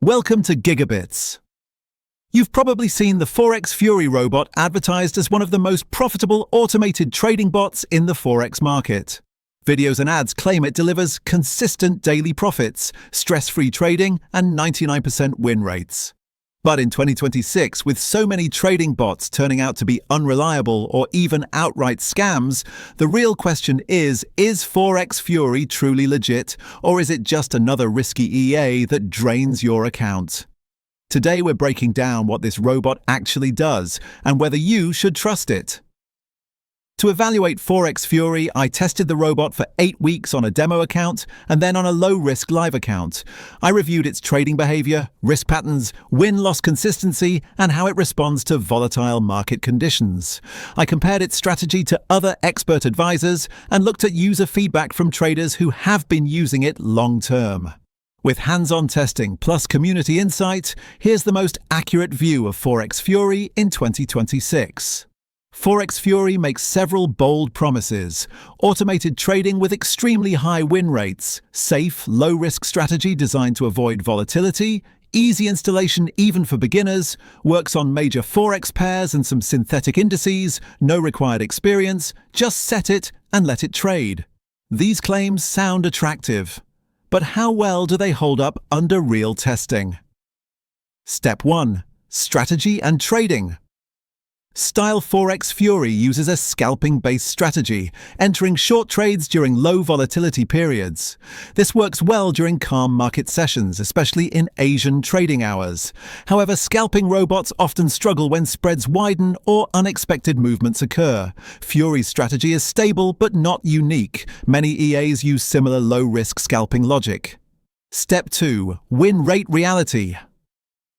Welcome to GigaBits. You've probably seen the Forex Fury Robot advertised as one of the most profitable automated trading bots in the Forex market. Videos and ads claim it delivers consistent daily profits, stress-free trading, and 99% win rates. But in 2026, with so many trading bots turning out to be unreliable or even outright scams, the real question is Forex Fury truly legit, or is it just another risky EA that drains your account? Today we're breaking down what this robot actually does and whether you should trust it. To evaluate Forex Fury, I tested the robot for 8 weeks on a demo account and then on a low-risk live account. I reviewed its trading behavior, risk patterns, win-loss consistency, and how it responds to volatile market conditions. I compared its strategy to other expert advisors and looked at user feedback from traders who have been using it long-term. With hands-on testing plus community insight, here's the most accurate view of Forex Fury in 2026. Forex Fury makes several bold promises: automated trading with extremely high win rates, safe, low-risk strategy designed to avoid volatility, easy installation even for beginners, works on major Forex pairs and some synthetic indices, no required experience, just set it and let it trade. These claims sound attractive, but how well do they hold up under real testing? Step 1. Strategy and trading. Style Forex Fury uses a scalping-based strategy, entering short trades during low volatility periods. This works well during calm market sessions, especially in Asian trading hours. However, scalping robots often struggle when spreads widen or unexpected movements occur. Fury's strategy is stable but not unique. Many EAs use similar low-risk scalping logic. Step 2. Win rate reality.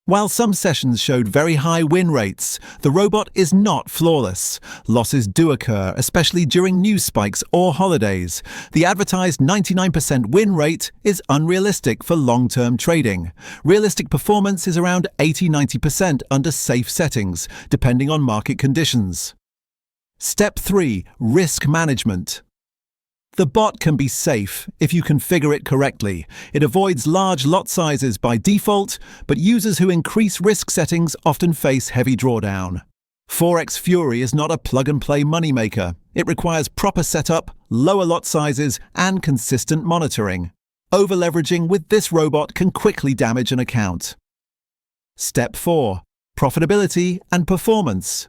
While some sessions showed very high win rates, the robot is not flawless. Losses do occur, especially during news spikes or holidays. The advertised 99% win rate is unrealistic for long-term trading. Realistic performance is around 80–90% under safe settings, depending on market conditions. Step 3. Risk management. The bot can be safe if you configure it correctly. It avoids large lot sizes by default, but users who increase risk settings often face heavy drawdown. Forex Fury is not a plug-and-play moneymaker. It requires proper setup, lower lot sizes, and consistent monitoring. Over-leveraging with this robot can quickly damage an account. Step 4. Profitability and performance.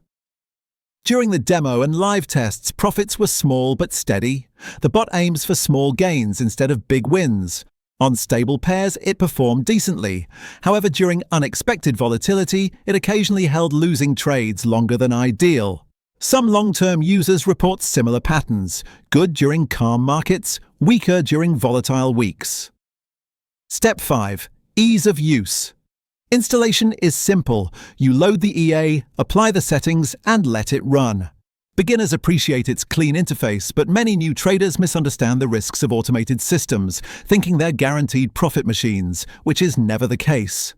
During the demo and live tests, profits were small but steady. The bot aims for small gains instead of big wins. On stable pairs, it performed decently. However, during unexpected volatility, it occasionally held losing trades longer than ideal. Some long-term users report similar patterns: good during calm markets, weaker during volatile weeks. Step 5. Ease of use. Installation is simple. You load the EA, apply the settings, and let it run. Beginners appreciate its clean interface, but many new traders misunderstand the risks of automated systems, thinking they're guaranteed profit machines, which is never the case.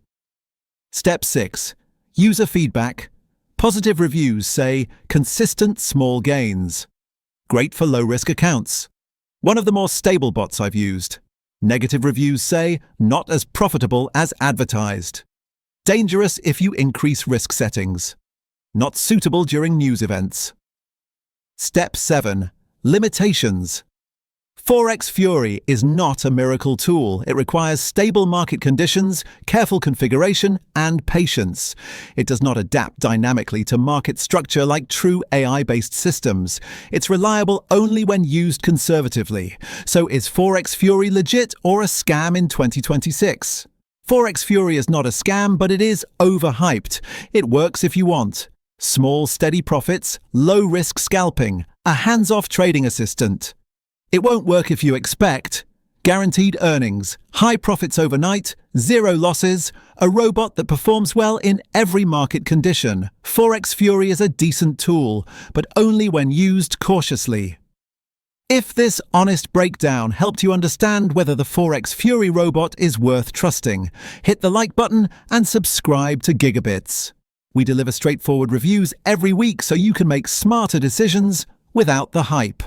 Step 6. User feedback. Positive reviews say, consistent small gains. Great for low-risk accounts. One of the more stable bots I've used. Negative reviews say, not as profitable as advertised. Dangerous if you increase risk settings. Not suitable during news events. Step 7. Limitations. Forex Fury is not a miracle tool. It requires stable market conditions, careful configuration, and patience. It does not adapt dynamically to market structure like true AI-based systems. It's reliable only when used conservatively. So is Forex Fury legit or a scam in 2026? Forex Fury is not a scam, but it is overhyped. It works if you want. Small, steady profits, low-risk scalping, a hands-off trading assistant. It won't work if you expect guaranteed earnings, high profits overnight, zero losses, a robot that performs well in every market condition. Forex Fury is a decent tool, but only when used cautiously. If this honest breakdown helped you understand whether the Forex Fury robot is worth trusting, hit the like button and subscribe to GigaBits. We deliver straightforward reviews every week so you can make smarter decisions without the hype.